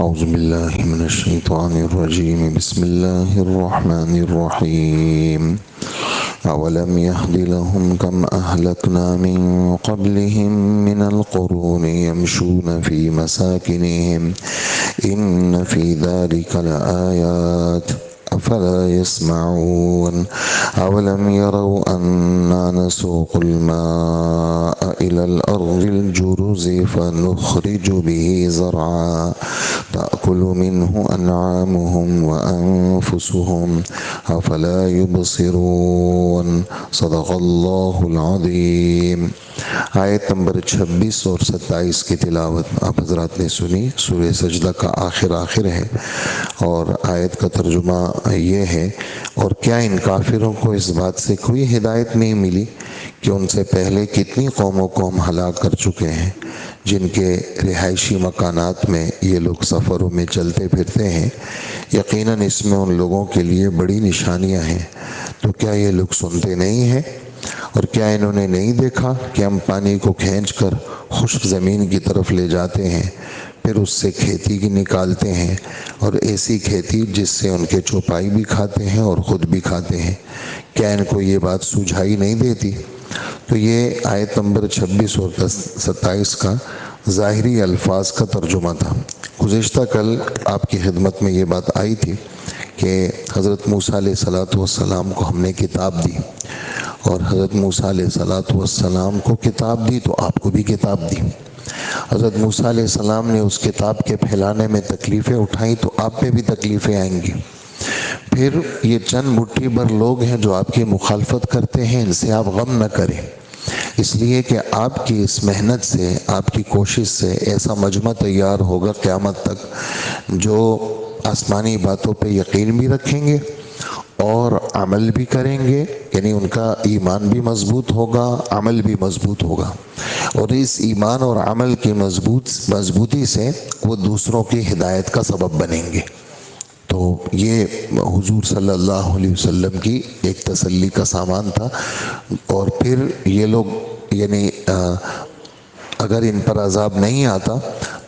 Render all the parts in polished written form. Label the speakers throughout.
Speaker 1: أعوذ بالله من الشيطان الرجيم بسم الله الرحمن الرحيم أولم يهد لهم كم أهلكنا من قبلهم من القرون يمشون في مساكنهم إن في ذلك لآيات أفلا يسمعون أولم يروا أنا نسوق الماء إلى الأرض الجرز فنخرج به زرعا تأكل منه أنعامهم وأنفسهم أفلا يبصرون صدق اللہ العظیم۔ آیت نمبر 26 اور 27 کی تلاوت آپ حضرات نے سنی۔ سورہ سجدہ کا آخر ہے اور آیت کا ترجمہ یہ ہے، اور کیا ان کافروں کو اس بات سے کوئی ہدایت نہیں ملی کہ ان سے پہلے کتنی قوموں کو ہم ہلاک کر چکے ہیں جن کے رہائشی مکانات میں یہ لوگ سفروں میں چلتے پھرتے ہیں، یقیناً اس میں ان لوگوں کے لیے بڑی نشانیاں ہیں۔ تو کیا یہ لوگ سنتے نہیں ہیں؟ اور کیا انہوں نے نہیں دیکھا کہ ہم پانی کو کھینچ کر خشک زمین کی طرف لے جاتے ہیں، پھر اس سے کھیتی کی نکالتے ہیں، اور ایسی کھیتی جس سے ان کے چوپائی بھی کھاتے ہیں اور خود بھی کھاتے ہیں؟ کیا ان کو یہ بات سوجھائی نہیں دیتی؟ تو یہ آیت نمبر 26 اور 27 کا ظاہری الفاظ کا ترجمہ تھا۔ گزشتہ کل آپ کی خدمت میں یہ بات آئی تھی کہ حضرت موسیٰ علیہ السلام کو ہم نے کتاب دی، اور حضرت موسیٰ علیہ السلام کو کتاب دی تو آپ کو بھی کتاب دی۔ حضرت موسیٰ علیہ السلام نے اس کتاب کے پھیلانے میں تکلیفیں اٹھائیں تو آپ پہ بھی تکلیفیں آئیں گی۔ پھر یہ چند مٹھی بھر لوگ ہیں جو آپ کی مخالفت کرتے ہیں، ان سے آپ غم نہ کریں، اس لیے کہ آپ کی اس محنت سے، آپ کی کوشش سے ایسا مجمع تیار ہوگا قیامت تک جو آسمانی باتوں پہ یقین بھی رکھیں گے اور عمل بھی کریں گے، یعنی ان کا ایمان بھی مضبوط ہوگا، عمل بھی مضبوط ہوگا، اور اس ایمان اور عمل کی مضبوطی سے وہ دوسروں کی ہدایت کا سبب بنیں گے۔ تو یہ حضور صلی اللہ علیہ وسلم کی ایک تسلی کا سامان تھا۔ اور پھر یہ لوگ یعنی اگر ان پر عذاب نہیں آتا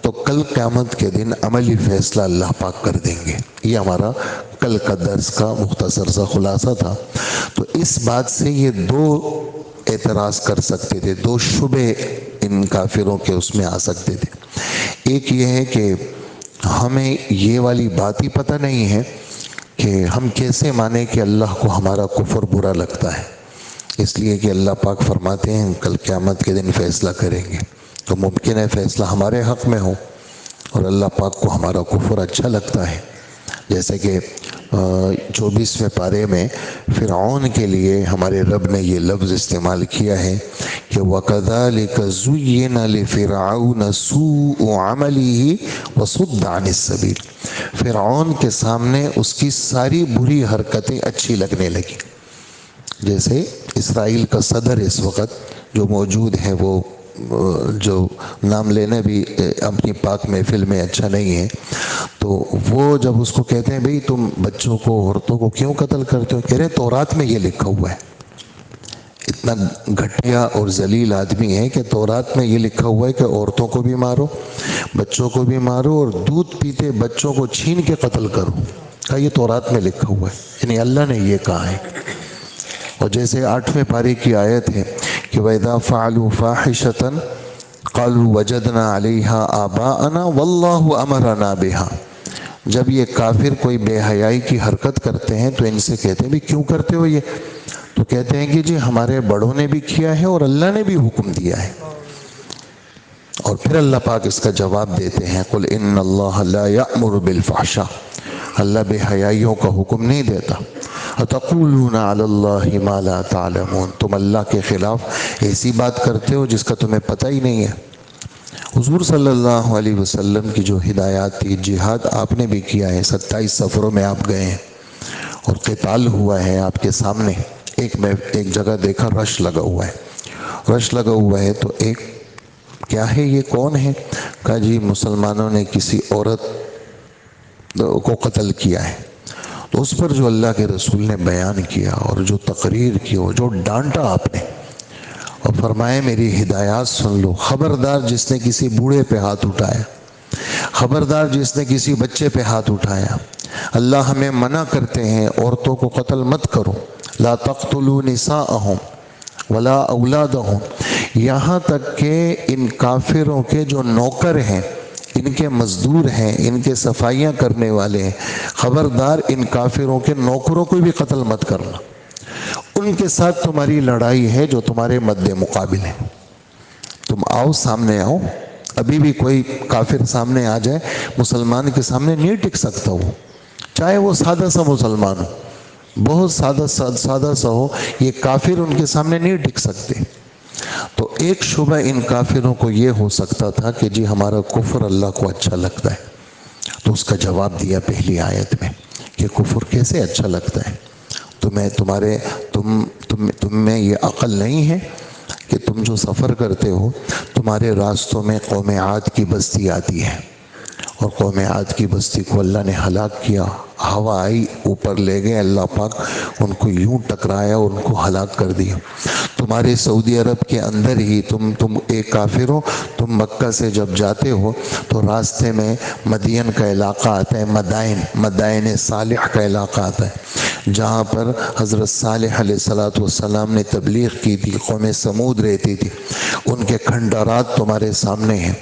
Speaker 1: تو کل قیامت کے دن عملی فیصلہ اللہ پاک کر دیں گے۔ یہ ہمارا کل کا درس کا مختصر سا خلاصہ تھا۔ تو اس بات سے یہ دو اعتراض کر سکتے تھے، دو شبہ ان کافروں کے اس میں آ سکتے تھے۔ ایک یہ ہے کہ ہمیں یہ والی بات ہی پتہ نہیں ہے کہ ہم کیسے مانیں کہ اللہ کو ہمارا کفر برا لگتا ہے، اس لیے کہ اللہ پاک فرماتے ہیں کل قیامت کے دن فیصلہ کریں گے، تو ممکن ہے فیصلہ ہمارے حق میں ہو اور اللہ پاک کو ہمارا کفر اچھا لگتا ہے۔ جیسے کہ 24ویں پارے میں فرعون کے لیے ہمارے رب نے یہ لفظ استعمال کیا ہے کہ وَكَذَلِكَ زُيِّنَ لِفِرْعَوْنَ سُوءُ عَمَلِهِ وَصُدَّ عَنِ السَّبِيلِ، فرعون کے سامنے اس کی ساری بری حرکتیں اچھی لگنے لگی۔ جیسے اسرائیل کا صدر اس وقت جو موجود ہے، وہ جو نام لینا بھی اپنی پاک محفل میں اچھا نہیں ہے، تو وہ جب اس کو کہتے ہیں بھئی تم بچوں کو، عورتوں کو کیوں قتل کرتے ہو، کہہ رہے ہیں تورات میں یہ لکھا ہوا ہے۔ اتنا گھٹیا اور ذلیل آدمی ہے کہ تورات میں یہ لکھا ہوا ہے کہ عورتوں کو بھی مارو، بچوں کو بھی مارو، اور دودھ پیتے بچوں کو چھین کے قتل کرو۔ کہا یہ تورات میں لکھا ہوا ہے، یعنی اللہ نے یہ کہا ہے۔ اور جیسے 8ویں پارے کی آیت ہے کہ وَإِذَا فَعَلُوا فَاحِشَةً قَالُوا وَجَدْنَا عَلَيْهَا آبَاءَنَا وَاللَّهُ أَمَرَنَا بِهَا، جب یہ کافر کوئی بے حیائی کی حرکت کرتے ہیں تو ان سے کہتے ہیں بھی کیوں کرتے ہو یہ، تو کہتے ہیں کہ جی ہمارے بڑوں نے بھی کیا ہے اور اللہ نے بھی حکم دیا ہے۔ اور پھر اللہ پاک اس کا جواب دیتے ہیں قُلْ إِنَّ اللَّهَ لَا يَأْمُرُ بِالْفَحْشَاءِ، اللہ بے حیائیوں کا حکم نہیں دیتا۔ أَتَقُولُونَ عَلَى اللَّهِ مَا لَا تَعْلَمُونَ، تم اللہ کے خلاف ایسی بات کرتے ہو جس کا تمہیں پتہ ہی نہیں ہے۔ حضور صلی اللہ علیہ وسلم کی جو ہدایات تھی، جہاد آپ نے بھی کیا ہے، 27 سفروں میں آپ گئے ہیں اور قتال ہوا ہے آپ کے سامنے۔ ایک جگہ دیکھا رش لگا ہوا ہے، تو ایک کیا ہے یہ کون ہے؟ کہا جی مسلمانوں نے کسی عورت کو قتل کیا ہے۔ تو اس پر جو اللہ کے رسول نے بیان کیا اور جو تقریر کی اور جو ڈانٹا آپ نے، اور فرمایا میری ہدایات سن لو، خبردار جس نے کسی بوڑھے پہ ہاتھ اٹھایا، خبردار جس نے کسی بچے پہ ہاتھ اٹھایا، اللہ ہمیں منع کرتے ہیں عورتوں کو قتل مت کرو، لا تقتلوا نساءہم ولا اولادہم، یہاں تک کہ ان کافروں کے جو نوکر ہیں، ان کے مزدور ہیں، ان کے صفائیاں کرنے والے ہیں، خبردار ان کافروں کے نوکروں کو بھی قتل مت کرنا، ان کے ساتھ تمہاری لڑائی ہے جو تمہارے مد مقابل ہے، تم آؤ سامنے آؤ۔ ابھی بھی کوئی کافر سامنے آ جائے، مسلمان کے سامنے نہیں ٹک سکتا وہ، چاہے وہ سادہ سا مسلمان ہو، بہت سادہ سا ہو، یہ کافر ان کے سامنے نہیں ٹک سکتے۔ تو ایک شبہ ان کافروں کو یہ ہو سکتا تھا کہ جی ہمارا کفر اللہ کو اچھا لگتا ہے، تو اس کا جواب دیا پہلی آیت میں کہ کفر کیسے اچھا لگتا ہے، تم میں یہ عقل نہیں ہے کہ تم جو سفر کرتے ہو تمہارے راستوں میں قوم عاد کی بستی آتی ہے، اور قوم عاد کی بستی کو اللہ نے ہلاک کیا، ہوا آئی اوپر لے گئے اللہ پاک، ان کو یوں ٹکرایا اور ان کو ہلاک کر دیا۔ تمہارے سعودی عرب کے اندر ہی تم ایک کافر ہو، تم مکہ سے جب جاتے ہو تو راستے میں مدین کا علاقہ آتا ہے، مدائن صالح کا علاقہ آتا ہے، جہاں پر حضرت صالح علیہ السلام نے تبلیغ کی تھی، قوم سمود رہتی تھی، ان کے کھنڈرات تمہارے سامنے ہیں،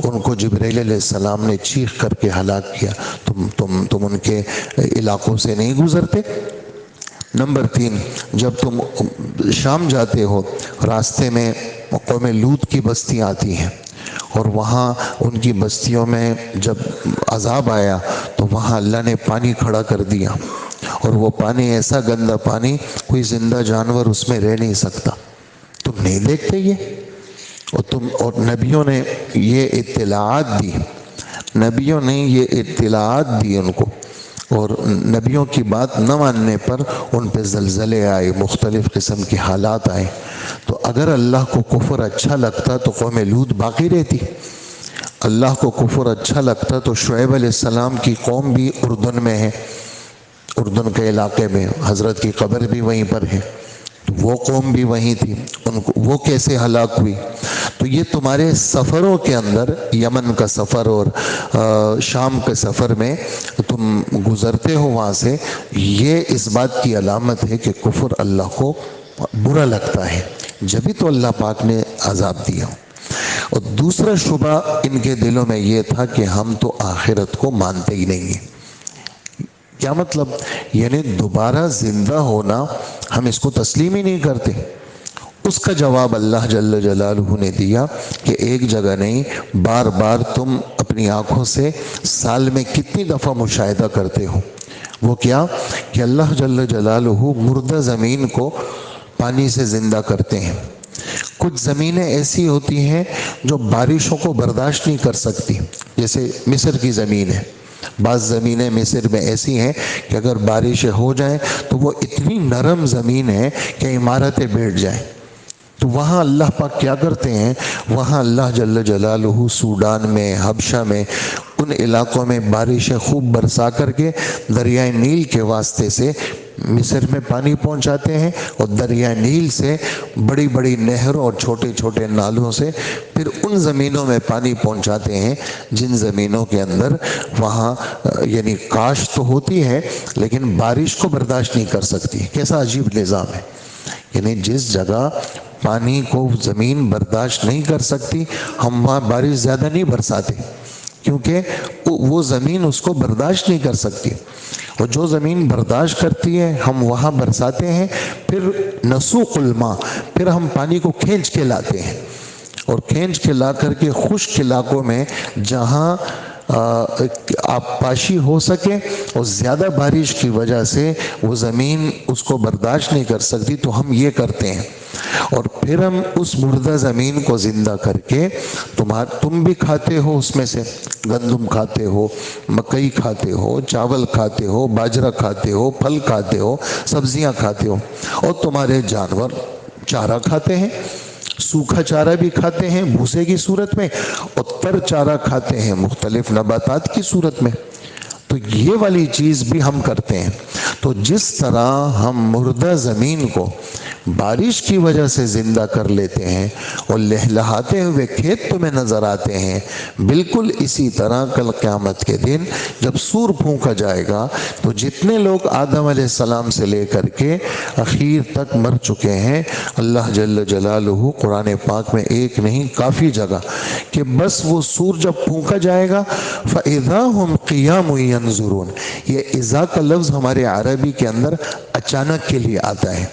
Speaker 1: ان کو جبرائیل علیہ السلام نے چیخ کر کے ہلاک کیا، تم ان کے علاقوں سے نہیں گزرتے۔ نمبر 3، جب تم شام جاتے ہو راستے میں قوم لوط کی بستی آتی ہیں، اور وہاں ان کی بستیوں میں جب عذاب آیا تو وہاں اللہ نے پانی کھڑا کر دیا، اور وہ پانی ایسا گندا پانی کوئی زندہ جانور اس میں رہ نہیں سکتا، تم نہیں دیکھتے یہ؟ اور نبیوں نے یہ اطلاعات دی، نبیوں نے یہ اطلاعات دی ان کو، اور نبیوں کی بات نہ ماننے پر ان پہ زلزلے آئے، مختلف قسم کے حالات آئے۔ تو اگر اللہ کو کفر اچھا لگتا تو قوم لوط باقی رہتی، اللہ کو کفر اچھا لگتا تو شعیب علیہ السلام کی قوم بھی اردن میں ہے، اردن کے علاقے میں حضرت کی قبر بھی وہیں پر ہے، وہ قوم بھی وہیں تھی، ان کو وہ کیسے ہلاک ہوئی؟ تو یہ تمہارے سفروں کے اندر، یمن کا سفر اور شام کے سفر میں تم گزرتے ہو وہاں سے، یہ اس بات کی علامت ہے کہ کفر اللہ کو برا لگتا ہے، جبھی تو اللہ پاک نے عذاب دیا۔ اور دوسرا شبہ ان کے دلوں میں یہ تھا کہ ہم تو آخرت کو مانتے ہی نہیں ہیں۔ کیا مطلب؟ یعنی دوبارہ زندہ ہونا ہم اس کو تسلیم ہی نہیں کرتے۔ اس کا جواب اللہ جل جلالہ نے دیا کہ ایک جگہ نہیں، بار بار تم اپنی آنکھوں سے سال میں کتنی دفعہ مشاہدہ کرتے ہو۔ وہ کیا کہ اللہ جل جلالہ مردہ زمین کو پانی سے زندہ کرتے ہیں۔ کچھ زمینیں ایسی ہوتی ہیں جو بارشوں کو برداشت نہیں کر سکتی، جیسے مصر کی زمین ہے، بعض زمینیں مصر میں ایسی ہیں کہ اگر بارشیں ہو جائیں تو وہ اتنی نرم زمین ہے کہ عمارتیں بیٹھ جائیں۔ تو وہاں اللہ پاک کیا کرتے ہیں، وہاں اللہ جل جلالہ سوڈان میں، حبشہ میں، ان علاقوں میں بارشیں خوب برسا کر کے دریائے نیل کے واسطے سے مصر میں پانی پہنچاتے ہیں، اور دریائے نیل سے بڑی بڑی نہروں اور چھوٹے چھوٹے نالوں سے پھر ان زمینوں میں پانی پہنچاتے ہیں جن زمینوں کے اندر وہاں یعنی کاشت تو ہوتی ہے لیکن بارش کو برداشت نہیں کر سکتی۔ کیسا عجیب نظام ہے، یعنی جس جگہ پانی کو زمین برداشت نہیں کر سکتی ہم وہاں بارش زیادہ نہیں برساتے، کیونکہ وہ زمین اس کو برداشت نہیں کر سکتی، اور جو زمین برداشت کرتی ہے ہم وہاں برساتے ہیں، پھر نسوق الماء، پھر ہم پانی کو کھینچ کے لاتے ہیں، اور کھینچ کے لا کر کے خشک علاقوں میں جہاں آبپاشی ہو سکے اور زیادہ بارش کی وجہ سے وہ زمین اس کو برداشت نہیں کر سکتی تو ہم یہ کرتے ہیں، اور پھر ہم اس مردہ زمین کو زندہ کر کے تم بھی کھاتے ہو، اس میں سے گندم کھاتے ہو، مکئی کھاتے ہو، چاول کھاتے ہو، باجرہ کھاتے ہو، پھل کھاتے ہو، سبزیاں کھاتے ہو، اور تمہارے جانور چارہ کھاتے ہیں، سوکھا چارہ بھی کھاتے ہیں بھوسے کی صورت میں، اور تر چارہ کھاتے ہیں مختلف نباتات کی صورت میں۔ تو یہ والی چیز بھی ہم کرتے ہیں۔ تو جس طرح ہم مردہ زمین کو بارش کی وجہ سے زندہ کر لیتے ہیں اور لہلہاتے ہوئے کھیت تمہیں نظر آتے ہیں، بالکل اسی طرح کل قیامت کے دن جب سور پھونکا جائے گا تو جتنے لوگ آدم علیہ السلام سے لے کر کے اخیر تک مر چکے ہیں، اللہ جل جلالہ قرآن پاک میں ایک نہیں کافی جگہ کہ بس وہ سور جب پھونکا جائے گا فَإِذَا هُمْ قِيَامٌ يَنْظُرُونَ، یہ اذا کا لفظ ہمارے عربی کے اندر اچانک کے لیے آتا ہے،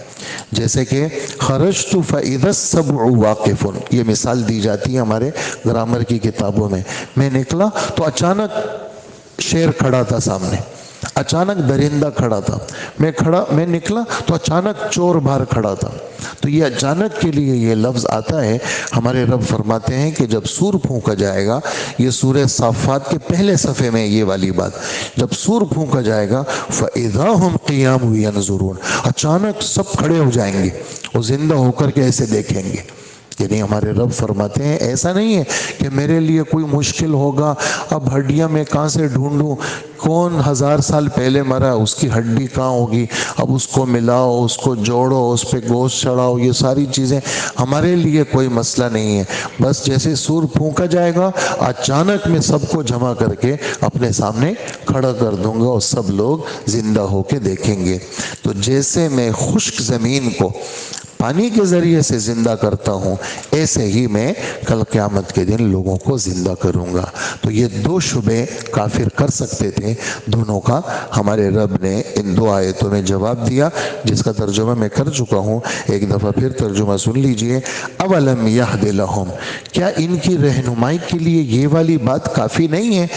Speaker 1: جیسے کہ خرجت فَإِذَا السَّبْعُ وَاقِفٌ، یہ مثال دی جاتی ہے ہمارے گرامر کی کتابوں میں نکلا تو اچانک شیر کھڑا تھا سامنے، اچانک درندہ کھڑا تھا، میں نکلا تو اچانک چور باہر کھڑا تھا، تو یہ اچانک کے لیے یہ لفظ آتا ہے۔ ہمارے رب فرماتے ہیں کہ جب سور پھونکا جائے گا، یہ سورہ صافات کے پہلے صفحے میں یہ والی بات، جب سور پھونکا جائے گا فَإِذَا هُمْ قِيَامٌ يَنْظُرُونَ، اچانک سب کھڑے ہو جائیں گے اور زندہ ہو کر کے ایسے دیکھیں گے۔ یعنی ہمارے رب فرماتے ہیں ایسا نہیں ہے کہ میرے لیے کوئی مشکل ہوگا، اب ہڈیاں میں کہاں سے ڈھونڈوں، کون 1000 سال پہلے مرا، اس کی ہڈی کہاں ہوگی، اب اس کو ملاؤ، اس کو جوڑو، اس پہ گوشت چڑھاؤ، یہ ساری چیزیں ہمارے لیے کوئی مسئلہ نہیں ہے۔ بس جیسے سور پھونکا جائے گا اچانک میں سب کو جمع کر کے اپنے سامنے کھڑا کر دوں گا اور سب لوگ زندہ ہو کے دیکھیں گے۔ تو جیسے میں خشک زمین کو پانی کے ذریعے سے زندہ کرتا ہوں، ایسے ہی میں کل قیامت کے دن لوگوں کو زندہ کروں گا۔ تو یہ دو شبے کافر کر سکتے تھے، دونوں کا ہمارے رب نے ان دو آیتوں میں جواب دیا، جس کا ترجمہ میں کر چکا ہوں، ایک دفعہ پھر ترجمہ سن لیجئے۔ اولم یہد لہم، کیا ان کی رہنمائی کے لیے یہ والی بات کافی نہیں ہے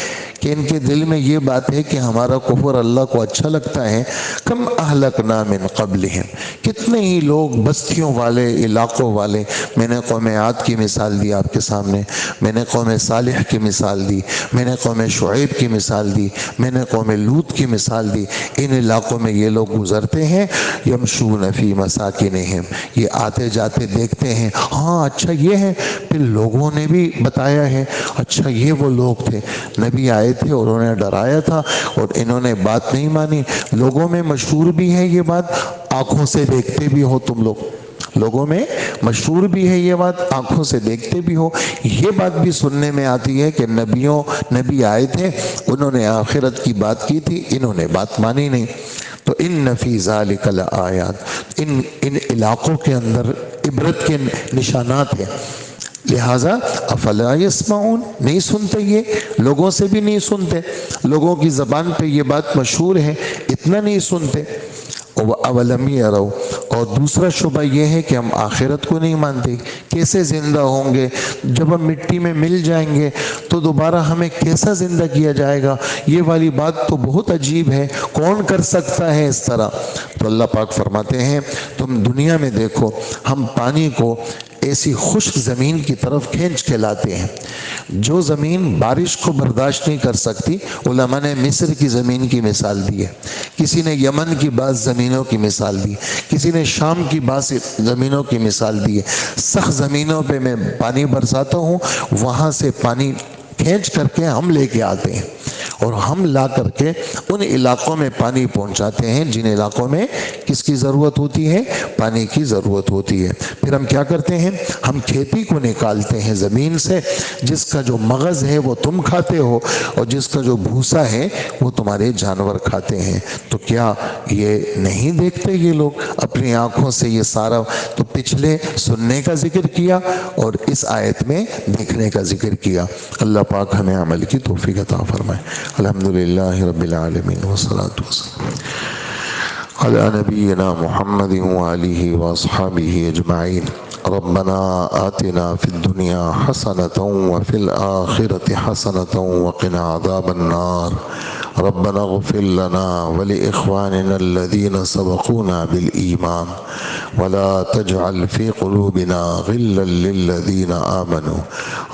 Speaker 1: کہ ان کے دل میں یہ بات ہے کہ ہمارا کفر اللہ کو اچھا لگتا ہے؟ کم اہلکنا من قبلہم، کتنے ہی لوگ بستیوں والے، علاقوں والے، میں نے قوم عاد کی مثال دی آپ کے سامنے، میں نے قوم صالح کی مثال دی، میں نے قوم شعیب کی مثال دی، میں نے قوم لوط کی مثال دی، ان علاقوں میں یہ لوگ گزرتے ہیں، یمشون فی مساکنہم، یہ آتے جاتے دیکھتے ہیں، ہاں اچھا یہ ہے، پھر لوگوں نے بھی بتایا ہے، اچھا یہ وہ لوگ تھے، نبی آئے تھے اور انہوں نے ڈرایا تھا اور انہوں نے بات نہیں مانی، لوگوں میں مشہور بھی ہے یہ بات، آنکھوں سے دیکھتے بھی ہو تم لوگ، لوگوں میں مشہور بھی ہے یہ بات، آنکھوں سے دیکھتے بھی ہو، یہ بات بھی سننے میں آتی ہے کہ نبی آئے تھے، انہوں نے آخرت کی بات کی تھی، انہوں نے بات مانی نہیں۔ تو ان فی ذالک لآیات، ان علاقوں کے اندر عبرت کے نشانات ہیں، لہٰذا افلا یسمعون، نہیں سنتے، یہ لوگوں سے بھی نہیں سنتے، لوگوں کی زبان پہ یہ بات مشہور ہے، اتنا نہیں سنتے۔ اولم یروا، اور دوسرا شبہ یہ ہے کہ ہم آخرت کو نہیں مانتے، کیسے زندہ ہوں گے، جب ہم مٹی میں مل جائیں گے تو دوبارہ ہمیں کیسا زندہ کیا جائے گا، یہ والی بات تو بہت عجیب ہے، کون کر سکتا ہے اس طرح؟ تو اللہ پاک فرماتے ہیں تم دنیا میں دیکھو، ہم پانی کو ایسی خشک زمین کی طرف کھینچ کے لاتے ہیں، جو زمین بارش کو برداشت نہیں کر سکتی، علماء نے مصر کی زمین کی مثال دی ہے، کسی نے یمن کی بعض زمینوں کی مثال دی، کسی نے شام کی بعض زمینوں کی مثال دی ہے، سخت زمینوں پہ میں پانی برساتا ہوں، وہاں سے پانی کھینچ کر کے ہم لے کے آتے ہیں اور ہم لا کر کے ان علاقوں میں پانی پہنچاتے ہیں جن علاقوں میں کس کی ضرورت ہوتی ہے، پانی کی ضرورت ہوتی ہے۔ پھر ہم کیا کرتے ہیں، ہم کھیتی کو نکالتے ہیں زمین سے، جس کا جو مغز ہے وہ تم کھاتے ہو اور جس کا جو بھوسا ہے وہ تمہارے جانور کھاتے ہیں۔ تو کیا یہ نہیں دیکھتے یہ لوگ اپنی آنکھوں سے یہ سارا؟ تو پچھلے سننے کا ذکر کیا اور اس آیت میں دیکھنے کا ذکر کیا۔ اللہ پاک ہمیں عمل کی توفیق عطا فرمائے۔ الحمدللہ رب العالمین والصلاة والسلام علی نبینا محمد وآلہ واصحابہ اجمعین۔ ربنا آتنا فی الدنیا حسنة وفی الآخرة حسنة وقنا عذاب النار۔ ربنا اغفر لنا ولإخواننا الذين سبقونا بالإيمان ولا تجعل في قلوبنا غلا للذين آمنوا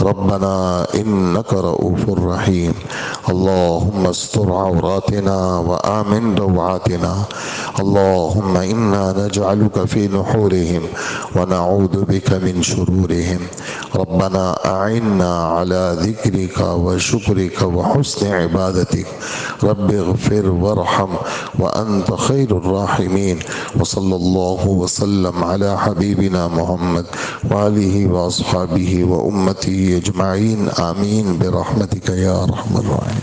Speaker 1: ربنا إنك رؤوف رحيم۔ اللهم استر عوراتنا وآمن روعاتنا. اللهم إنا نجعلك في نحورهم ونعوذ بك من شرورهم. ربنا أعنا على ذكرك وشكرك وحسن عبادتك. رب اغفر وارحم وأنت خير الراحمين. وصلى الله وسلم على حبيبنا محمد وآله وأصحابه وأمته أجمعين. آمين برحمتك يا أرحم الراحمين.